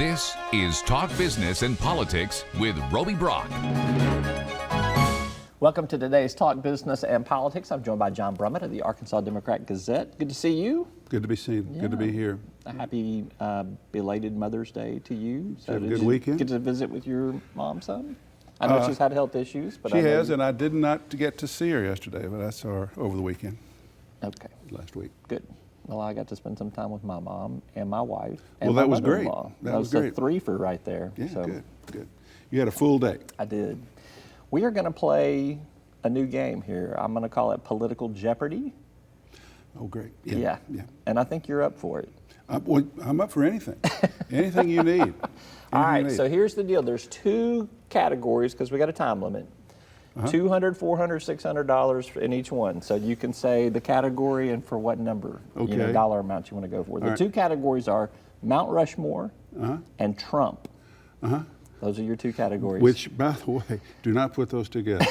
This is Talk Business and Politics with Roby Brock. Welcome to today's Talk Business and Politics. I'm joined by John Brummett of the Arkansas Democrat-Gazette. Good to see you. Good to be seen. Yeah. Good to be here. A happy belated Mother's Day to you. So did a good weekend. Get to visit with your mom some? I know she's had health issues, but she has, and I did not get to see her yesterday, but I saw her over the weekend. Okay. Last week. Good. Well, I got to spend some time with my mom and my wife. And well, that was great. That was great. A threefer right there. Yeah, so. Good. You had a full day. I did. We are going to play a new game here. I'm going to call it Political Jeopardy. Oh, great. Yeah. And I think you're up for it. I'm up for anything. Anything you need. All right, so here's the deal. There's two categories because we got a time limit. $200, $400, $600 in each one. So you can say the category and for what number, dollar amount you want to go for. The two categories are Mount Rushmore and Trump. Those are your two categories. Which, by the way, do not put those together.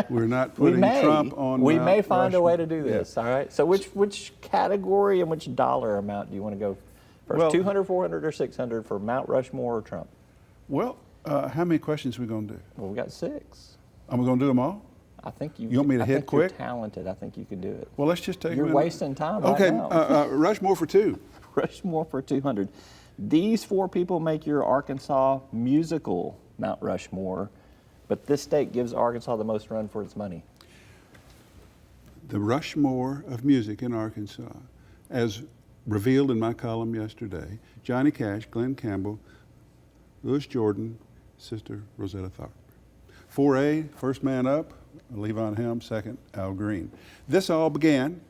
We're not putting Trump on We Mount may find Rushmore. a way to do this, all right? So which category and which dollar amount do you want to go first? Well, 200, 400, or 600 for Mount Rushmore or Trump? Well, how many questions are we going to do? Well, we got 6. Are we going to do them all? I think you want me to hit quick? You're talented. I think you can do it. Well, let's just take You're wasting time right now. Okay, Rushmore for 2. Rushmore for 200. These 4 people make your Arkansas musical Mount Rushmore, but this state gives Arkansas the most run for its money. The Rushmore of music in Arkansas, as revealed in my column yesterday: Johnny Cash, Glenn Campbell, Louis Jordan, Sister Rosetta Tharpe. 4A, first man up, Levon Helm, second, Al Green. This all began,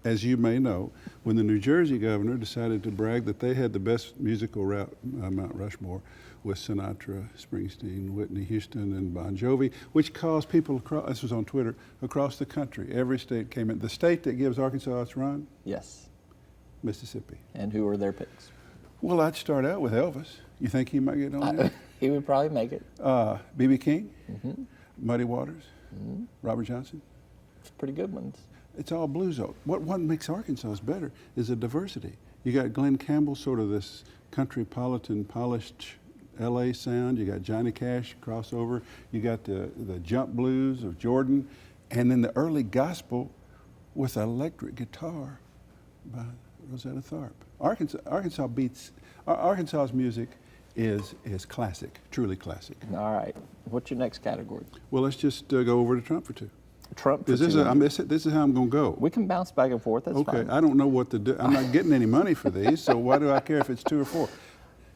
as you may know, when the New Jersey governor decided to brag that they had the best musical route, Mount Rushmore, with Sinatra, Springsteen, Whitney Houston, and Bon Jovi, which caused people across, this was on Twitter, across the country. Every state came in. The state that gives Arkansas its run? Yes. Mississippi. And who are their picks? Well, I'd start out with Elvis. You think he might get on there? He would probably make it. B.B. King, Muddy Waters, Robert Johnson. It's pretty good ones. It's all blues. What makes Arkansas better is the diversity. You got Glenn Campbell, sort of this country-politan, polished L.A. sound. You got Johnny Cash crossover. You got the jump blues of Jordan, and then the early gospel with electric guitar by Rosetta Tharpe. Arkansas's music is classic, truly classic. All right. What's your next category? Well, let's just go over to Trump for 2. Trump for 2. This is how I'm going to go. We can bounce back and forth. That's fine. Okay. I don't know what to do. I'm not getting any money for these, so why do I care if it's 2 or 4?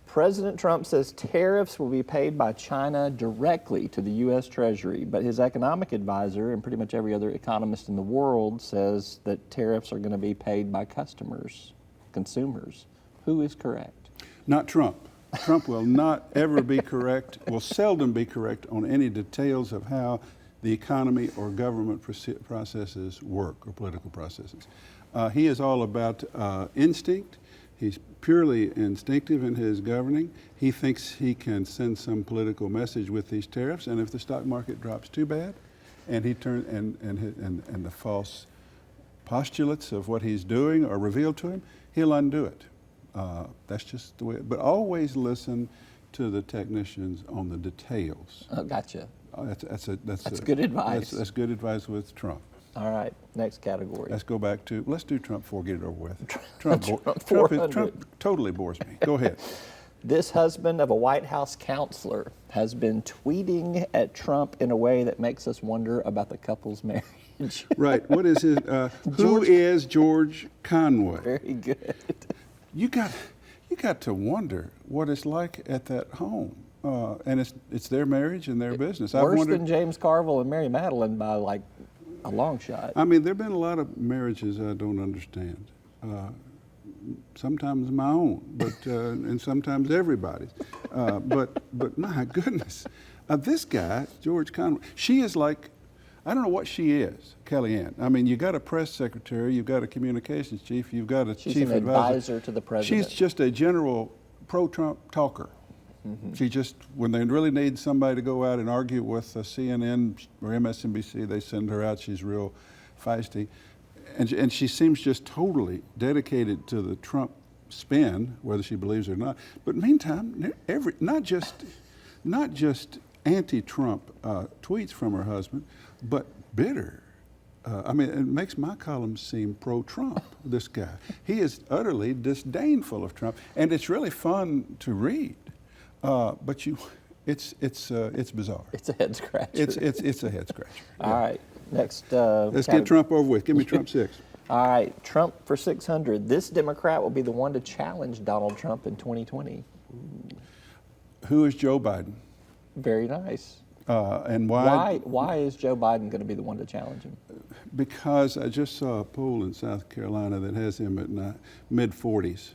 President Trump says tariffs will be paid by China directly to the U.S. Treasury, but his economic advisor and pretty much every other economist in the world says that tariffs are going to be paid by consumers. Who is correct? Not Trump. Trump will not ever be correct, will seldom be correct on any details of how the economy or government processes work, or political processes. He is all about instinct. He's purely instinctive in his governing. He thinks he can send some political message with these tariffs, and if the stock market drops too bad, and he and the false postulates of what he's doing are revealed to him, he'll undo it. That's just the way. But always listen to the technicians on the details. Oh, gotcha. That's good advice. That's good advice with Trump. All right, next category. Let's go back to, let's do Trump 4, get it over with. Trump totally bores me. Go ahead. This husband of a White House counselor has been tweeting at Trump in a way that makes us wonder about the couple's marriage. Right. What is his, who is George Conway? Very good. You got to wonder what it's like at that home. And it's their marriage and their business. Worse than James Carville and Mary Madeline by like a long shot. I mean, there have been a lot of marriages I don't understand. Sometimes my own, but and sometimes everybody's. But my goodness, this guy, George Conway, she is like, I don't know what she is, Kellyanne. I mean, you got a press secretary, you've got a communications chief, you've got a chief advisor to the president. She's just a general pro-Trump talker. She just, when they really need somebody to go out and argue with CNN or MSNBC, they send her out. She's real feisty. And she seems just totally dedicated to the Trump spin, whether she believes it or not. But meantime, not just anti-Trump tweets from her husband, but bitter. I mean, it makes my column seem pro-Trump, this guy. He is utterly disdainful of Trump, and it's really fun to read, but it's bizarre. It's a head scratcher. It's a head scratcher. All right, next. Let's get Trump over with. Give me Trump 6. All right, Trump for 600. This Democrat will be the one to challenge Donald Trump in 2020. Who is Joe Biden? Very nice. And why? Why is Joe Biden going to be the one to challenge him? Because I just saw a poll in South Carolina that has him at mid-40s,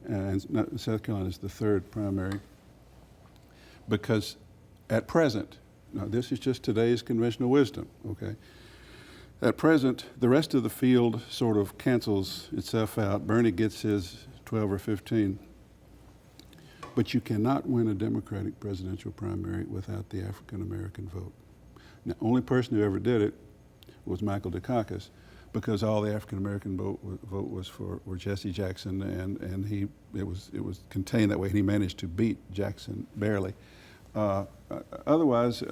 and South Carolina is the third primary. Because at present, now this is just today's conventional wisdom, okay? At present, the rest of the field sort of cancels itself out. Bernie gets his 12 or 15. But you cannot win a Democratic presidential primary without the African American vote. The only person who ever did it was Michael Dukakis, because all the African American vote was for Jesse Jackson, and it was contained that way, and he managed to beat Jackson barely. Otherwise,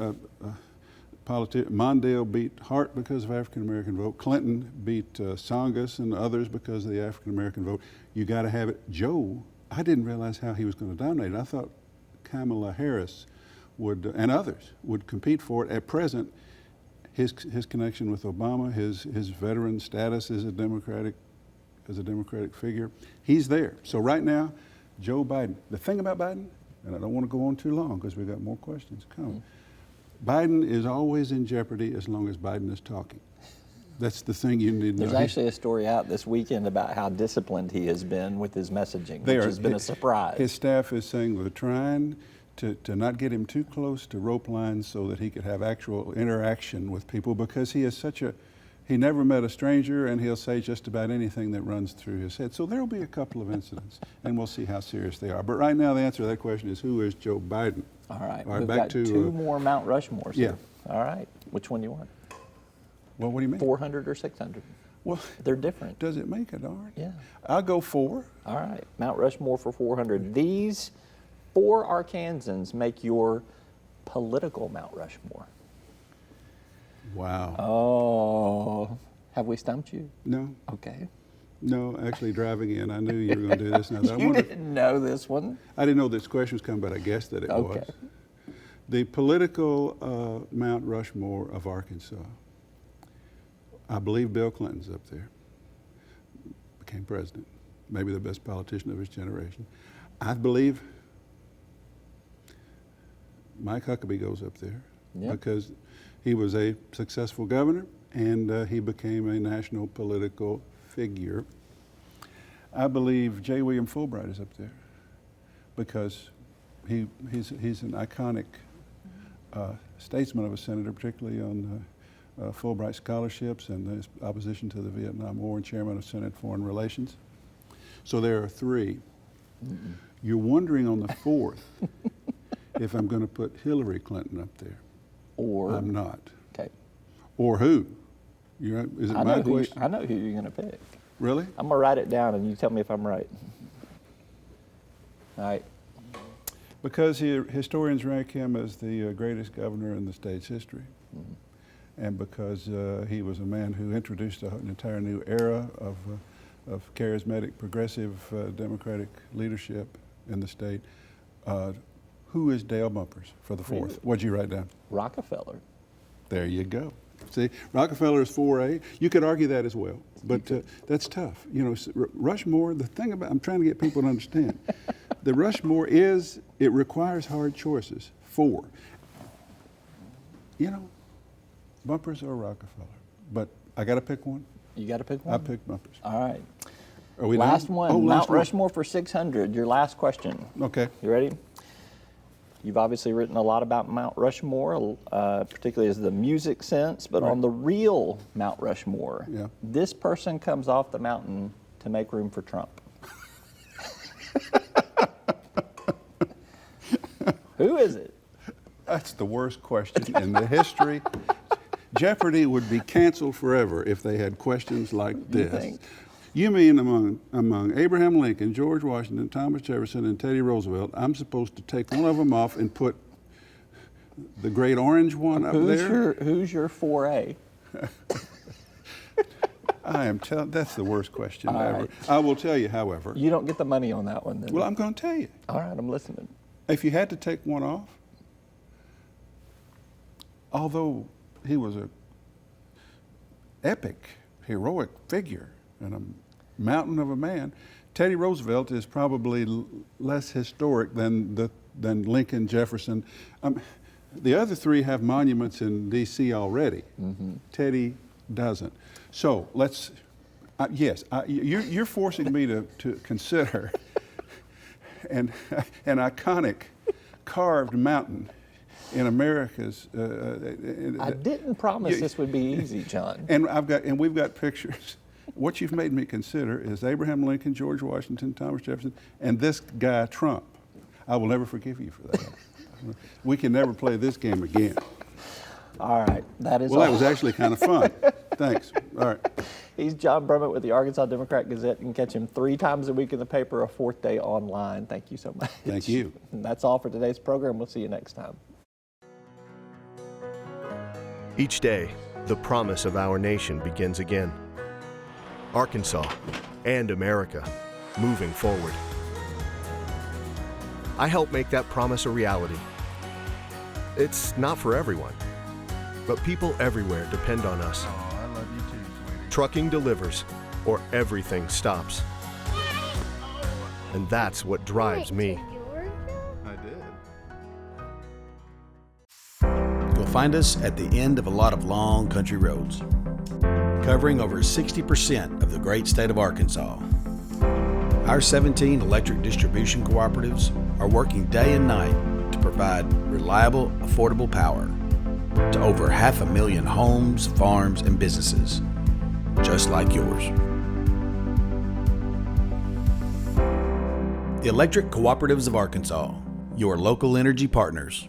Mondale beat Hart because of African American vote. Clinton beat Tsongas and others because of the African American vote. You got to have it. Joe, I didn't realize how he was going to dominate. I thought Kamala Harris would, and others, would compete for it. At present, his connection with Obama, his veteran status as a Democratic figure, he's there. So right now, Joe Biden. The thing about Biden, and I don't want to go on too long because we've got more questions coming. Biden is always in jeopardy as long as Biden is talking. That's the thing you need to know. There's actually a story out this weekend about how disciplined he has been with his messaging, which has been a surprise. His staff is saying we're trying to not get him too close to rope lines so that he could have actual interaction with people, because he is he never met a stranger, and he'll say just about anything that runs through his head. So there'll be a couple of incidents, and we'll see how serious they are. But right now the answer to that question is, who is Joe Biden? All right, We've back got two more Mount Rushmores. Yeah. All right, which one do you want? Well, what do you mean? 400 or 600? Well, they're different. Does it make a darn? Yeah. I'll go 4. All right, Mount Rushmore for 400. These 4 Arkansans make your political Mount Rushmore. Wow. Oh, have we stumped you? No. Okay. No, actually driving in, I knew you were going to do this. Now, You didn't know this one? I didn't know this question was coming, but I guessed that it Okay. was. The political Mount Rushmore of Arkansas. I believe Bill Clinton's up there. Became president. Maybe the best politician of his generation. I believe Mike Huckabee goes up there. Yep. Because he was a successful governor, and he became a national political figure. I believe J. William Fulbright is up there because he's an iconic statesman of a senator, particularly on Fulbright scholarships and his opposition to the Vietnam War, and chairman of Senate Foreign Relations. So there are 3. Mm-mm. You're wondering on the 4th if I'm going to put Hillary Clinton up there. Or? I'm not. Okay. Or who? Is it my question? I know who you're going to pick. Really? I'm going to write it down and you tell me if I'm right. All right. Because historians rank him as the greatest governor in the state's history. Mm-hmm. And because he was a man who introduced an entire new era of charismatic, progressive, democratic leadership in the state. Who is Dale Bumpers for the 4th? Really? What'd you write down? Rockefeller. There you go. See, Rockefeller is 4A. You could argue that as well, but that's tough. You know, Rushmore, the thing about, I'm trying to get people to understand, the Rushmore it requires hard choices. 4. You know, Bumpers or Rockefeller, but I got to pick one. You got to pick one? I picked Bumpers. All right. Are we last done? one, Mount Rushmore for 600, your last question. Okay. You ready? You've obviously written a lot about Mount Rushmore, particularly as the music sense, but right. On the real Mount Rushmore, yeah. This person comes off the mountain to make room for Trump. Who is it? That's the worst question in the history. Jeopardy would be canceled forever if they had questions like this. You mean among Abraham Lincoln, George Washington, Thomas Jefferson, and Teddy Roosevelt, I'm supposed to take one of them off and put the great orange one up there? Who's your 4A? That's the worst question All ever. right. I will tell you, however. You don't get the money on that one then. Well, I'm going to tell you. All right, I'm listening. If you had to take one off, although he was a epic, heroic figure and a mountain of a man, Teddy Roosevelt is probably less historic than Lincoln, Jefferson. The other three have monuments in D.C. already. Mm-hmm. Teddy doesn't. So let's, you're forcing me to consider an iconic carved mountain in America's. I didn't promise this would be easy, John. And we've got pictures. What you've made me consider is Abraham Lincoln, George Washington, Thomas Jefferson, and this guy Trump. I will never forgive you for that. We can never play this game again. All right, that is. Well, that was actually kind of fun. Thanks. All right. He's John Brummett with the Arkansas Democrat Gazette. You can catch him 3 times a week in the paper, a 4th day online. Thank you so much. Thank you. And that's all for today's program. We'll see you next time. Each day, the promise of our nation begins again. Arkansas and America, moving forward. I help make that promise a reality. It's not for everyone, but people everywhere depend on us. Oh, I love you too, sweetie. Trucking delivers, or everything stops. And that's what drives me. I did. You'll find us at the end of a lot of long country roads, covering over 60% of the great state of Arkansas. Our 17 electric distribution cooperatives are working day and night to provide reliable, affordable power to over 500,000 homes, farms, and businesses, just like yours. The Electric Cooperatives of Arkansas, your local energy partners.